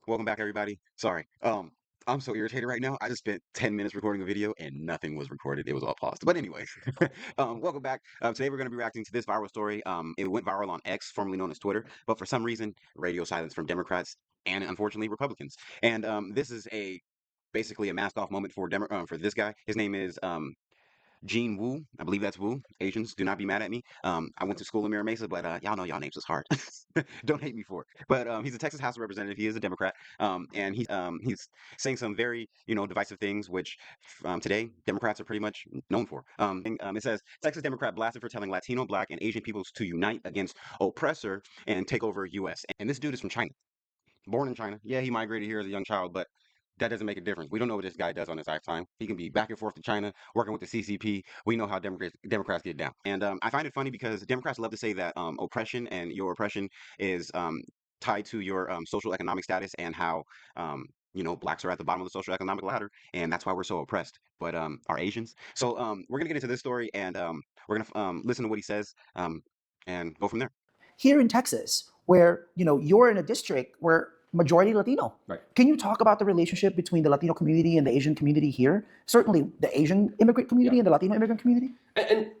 Welcome back, everybody. Sorry. I'm so irritated right now. I just spent 10 minutes recording a video and nothing was recorded. It was all paused. But anyway, welcome back. Today we're going to be reacting to this viral story. It went viral on X, formerly known as Twitter, but for some reason, radio silence from Democrats and unfortunately Republicans. And this is basically a mask off moment for this guy. His name is Gene Wu. I believe that's Wu. Asians, do not be mad at me. I went to school in Mira Mesa, but y'all know y'all names is hard. Don't hate me for it. But he's a Texas House of Representative. He is a Democrat, and he's saying some very divisive things, which today Democrats are pretty much known for. It says Texas Democrat blasted for telling Latino, Black, and Asian peoples to unite against oppressor and take over U.S. And this dude is from China, born in China. Yeah, he migrated here as a young child, but that doesn't make a difference. We don't know what this guy does on his lifetime. He can be back and forth to China, working with the CCP. We know how Democrats get down. And I find it funny because Democrats love to say that oppression and your oppression is tied to your social economic status and how blacks are at the bottom of the social economic ladder, and that's why we're so oppressed. But are Asians? So we're gonna get into this story, and we're gonna listen to what he says, and go from there. Here in Texas, where you're in a district where majority Latino. Right. Can you talk about the relationship between the Latino community and the Asian community here? Certainly the Asian immigrant community and the Latino immigrant community. And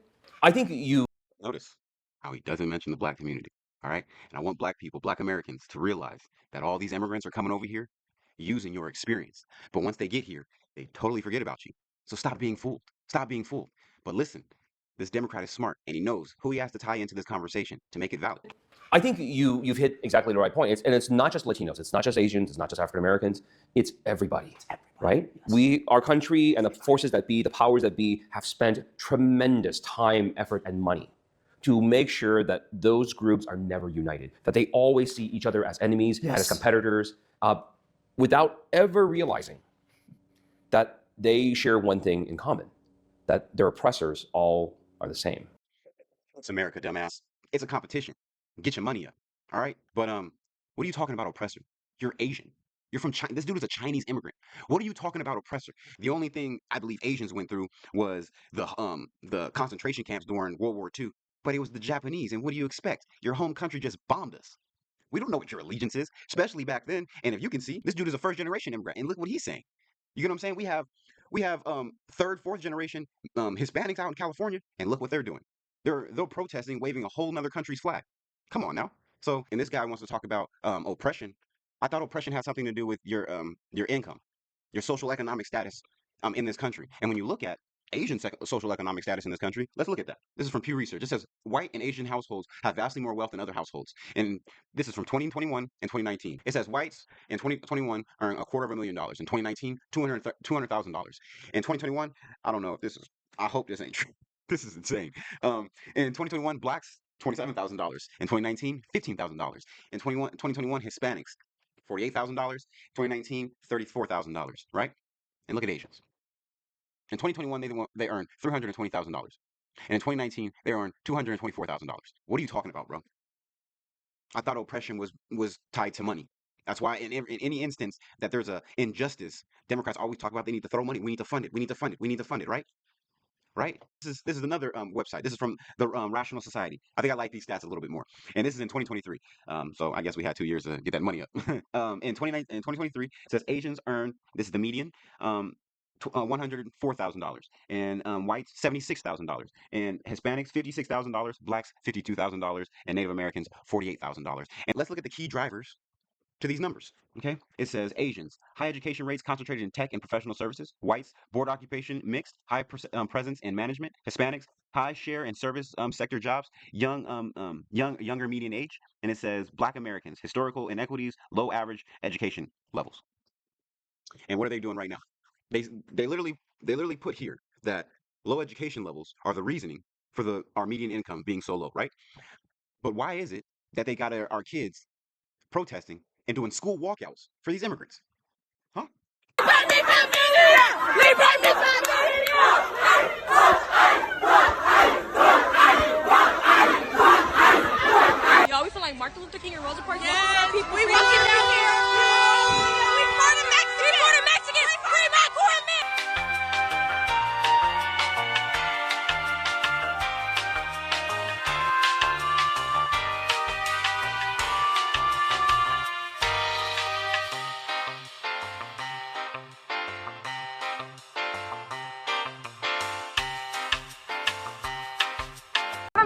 I think you Notice how he doesn't mention the black community. All right. And I want black people, black Americans, to realize that all these immigrants are coming over here using your experience. But once they get here, they totally forget about you. So stop being fooled. Stop being fooled. But listen, this Democrat is smart and he knows who he has to tie into this conversation to make it valid. I think you've hit exactly the right point. It's not just Latinos, it's not just Asians, it's not just African Americans, it's everybody. Right? Yes. Our country and the forces that be, the powers that be, have spent tremendous time, effort, and money to make sure that those groups are never united, that they always see each other as enemies and as competitors, without ever realizing that they share one thing in common, that their oppressors all are the same. It's America, dumbass. It's a competition. Get your money up. All right? But what are you talking about, oppressor? You're Asian. You're from China. This dude is a Chinese immigrant. What are you talking about, oppressor? The only thing I believe Asians went through was the concentration camps during World War II. But it was the Japanese, and what do you expect? Your home country just bombed us. We don't know what your allegiance is, especially back then. And if you can see, this dude is a first generation immigrant, and look what he's saying. You get what I'm saying? We have third, fourth generation Hispanics out in California, and look what they're doing. They're protesting, waving a whole nother country's flag. Come on now. So, and this guy wants to talk about oppression. I thought oppression had something to do with your income, your social economic status in this country. And when you look at Asian social economic status in this country, let's look at that. This is from Pew Research. It says white and Asian households have vastly more wealth than other households. And this is from 2021 and 2019. It says whites in 2021 earn $250,000. In 2019, $200,000. In 2021, I don't know if this is, I hope this ain't true. This is insane. In 2021, blacks, $27,000. In 2019, $15,000. In 2021, Hispanics, $48,000. 2019, $34,000. Right? And look at Asians. In 2021, they earned $320,000. And in 2019, they earned $224,000. What are you talking about, bro? I thought oppression was tied to money. That's why in any instance that there's a injustice, Democrats always talk about they need to throw money. We need to fund it. We need to fund it. We need to fund it. Right? Right? This is another website. This is from the Rational Society. I think I like these stats a little bit more. And this is in 2023. So I guess we had 2 years to get that money up. In 2023, it says Asians earn, this is the median, $104,000, and whites $76,000, and Hispanics $56,000, blacks $52,000, and Native Americans $48,000. And let's look at the key drivers to these numbers. Okay, it says Asians, high education rates concentrated in tech and professional services. Whites, board occupation mixed, high presence in management. Hispanics, high share in service sector jobs, younger median age. And it says Black Americans, historical inequities, low average education levels. And what are they doing right now? They literally put here that low education levels are the reasoning for our median income being so low, right? But why is it that they got our kids protesting and doing school walkouts for these immigrants? Huh? Y'all, we feel like Martin Luther King and Rosa Parks. Yes, we walking down here. We for the Mexicans. We for the Mexicans. Free my poor men.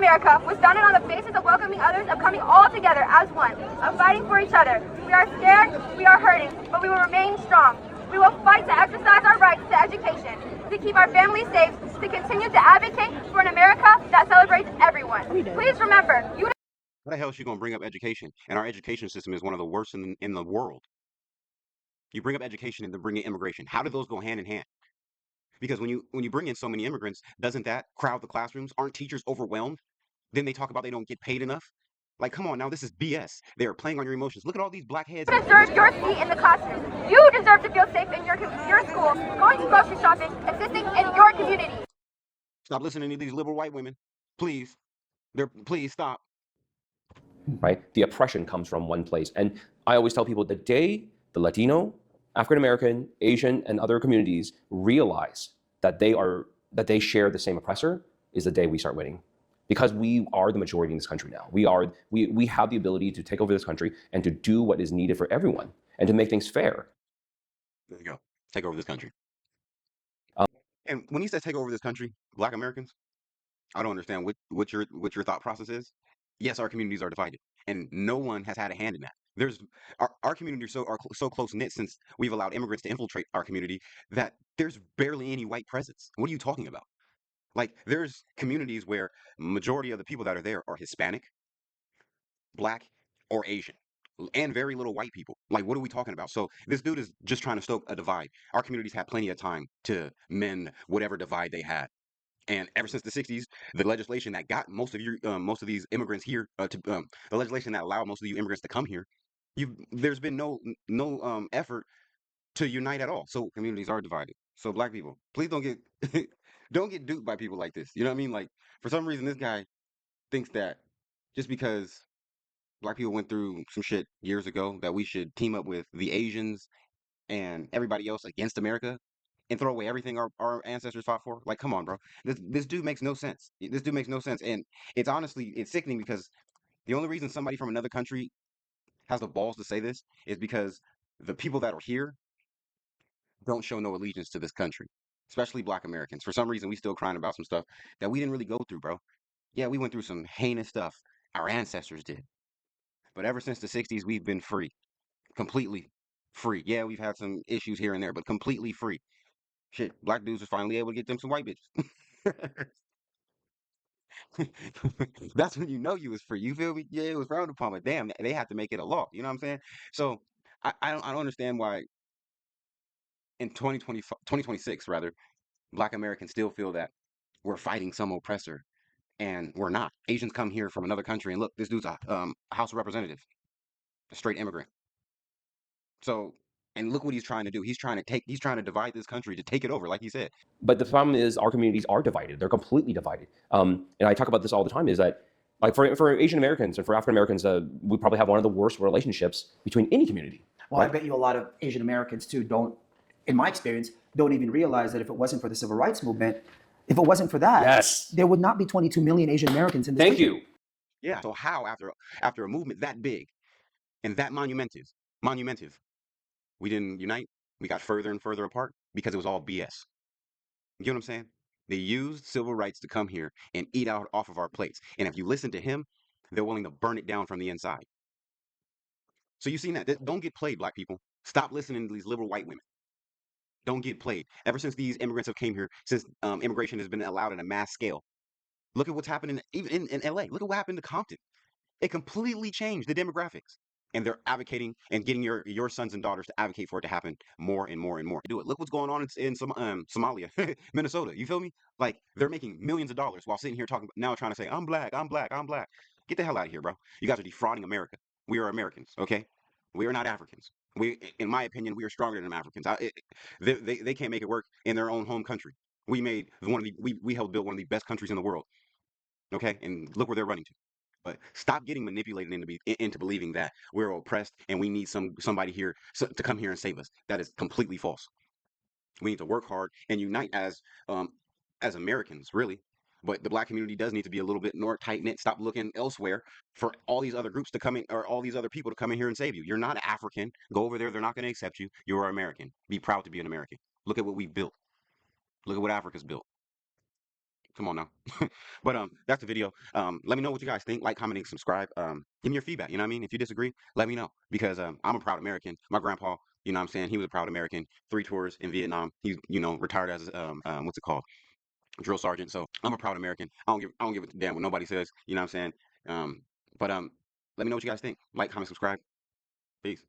America was founded on the basis of welcoming others, of coming all together as one, of fighting for each other. We are scared, we are hurting, but we will remain strong. We will fight to exercise our rights to education, to keep our families safe, to continue to advocate for an America that celebrates everyone. Please remember, What the hell is she gonna bring up education? And our education system is one of the worst in the world. You bring up education and then bring in immigration. How do those go hand in hand? Because when you bring in so many immigrants, doesn't that crowd the classrooms? Aren't teachers overwhelmed? Then they talk about they don't get paid enough. Like, come on now, this is BS. They are playing on your emotions. Look at all these black heads. you deserve your seat in the classroom. You deserve to feel safe in your school, going to grocery shopping, assisting in your community. Stop listening to these liberal white women, please. Please stop. Right? The oppression comes from one place. And I always tell people the day the Latino, African American, Asian, and other communities realize that they share the same oppressor is the day we start winning. Because we are the majority in this country now. We have the ability to take over this country and to do what is needed for everyone and to make things fair. There you go. Take over this country. And when he says take over this country, black Americans, I don't understand what your thought process is. Yes, our communities are divided, and no one has had a hand in that. There's our communities are so close knit since we've allowed immigrants to infiltrate our community that there's barely any white presence. What are you talking about? Like there's communities where majority of the people that are there are Hispanic, black, or Asian, and very little white people. Like what are we talking about? So this dude is just trying to stoke a divide. Our communities had plenty of time to mend whatever divide they had. And ever since the '60s, the legislation that got most of these immigrants here, the legislation that allowed most of you immigrants to come here, there's been no effort to unite at all. So communities are divided. So black people, please don't get don't get duped by people like this. You know what I mean? Like for some reason, this guy thinks that just because black people went through some shit years ago, that we should team up with the Asians and everybody else against America and throw away everything our ancestors fought for? Like, come on, bro. This dude makes no sense. This dude makes no sense. And it's sickening because the only reason somebody from another country has the balls to say this is because the people that are here don't show no allegiance to this country, especially black Americans. For some reason, we still crying about some stuff that we didn't really go through, bro. Yeah, we went through some heinous stuff. Our ancestors did. But ever since the '60s, we've been free. Completely free. Yeah, we've had some issues here and there, but completely free. Shit, black dudes was finally able to get them some white bitches. That's when you know you was free. You feel me? Yeah, it was frowned upon, but damn, they had to make it a law. You know what I'm saying? So I don't understand why in 2026 rather, black Americans still feel that we're fighting some oppressor and we're not. Asians come here from another country and look, this dude's a House of Representative, a straight immigrant. So and look what he's trying to do. He's trying to divide this country to take it over, like he said. But the problem is our communities are divided. They're completely divided. And I talk about this all the time, is that like for Asian Americans and for African Americans, we probably have one of the worst relationships between any community. Well, right? I bet you a lot of Asian Americans too in my experience, don't even realize that if it wasn't for the civil rights movement, if it wasn't for that, Yes. there would not be 22 million Asian Americans in this Thank country. you. Yeah. So how after a movement that big and that monumentive, we didn't unite? We got further and further apart because it was all BS. You get what I'm saying? They used civil rights to come here and eat out off of our plates. And if you listen to him, they're willing to burn it down from the inside. So you've seen that. Don't get played, black people. Stop listening to these liberal white women. Don't get played. Ever since these immigrants have came here, since immigration has been allowed on a mass scale, look at what's happening even in LA. Look at what happened to Compton. It completely changed the demographics. And they're advocating and getting your sons and daughters to advocate for it to happen more and more and more. Do it. Look what's going on in Somalia, Minnesota. You feel me? Like they're making millions of dollars while sitting here talking now trying to say I'm black, I'm black, I'm black. Get the hell out of here, bro. You guys are defrauding America. We are Americans, okay? We are not Africans. In my opinion, we are stronger than Africans. They can't make it work in their own home country. We made we helped build one of the best countries in the world, okay? And look where they're running to. But stop getting manipulated into believing that we're oppressed and we need somebody here to come here and save us. That is completely false. We need to work hard and unite as Americans, really. But the black community does need to be a little bit more tight knit. Stop looking elsewhere for all these other groups to come in or all these other people to come in here and save you. You're not African. Go over there. They're not going to accept you. You're American. Be proud to be an American. Look at what we built. Look at what Africa's built. Come on now. But that's the video. Let me know what you guys think. Like, comment, and subscribe. Give me your feedback. You know what I mean? If you disagree, let me know because I'm a proud American. My grandpa, you know what I'm saying? He was a proud American. 3 tours in Vietnam. He, you know, retired as what's it called? Drill sergeant. So I'm a proud American. I don't give a damn what nobody says. You know what I'm saying? But let me know what you guys think. Like, comment, subscribe. Peace.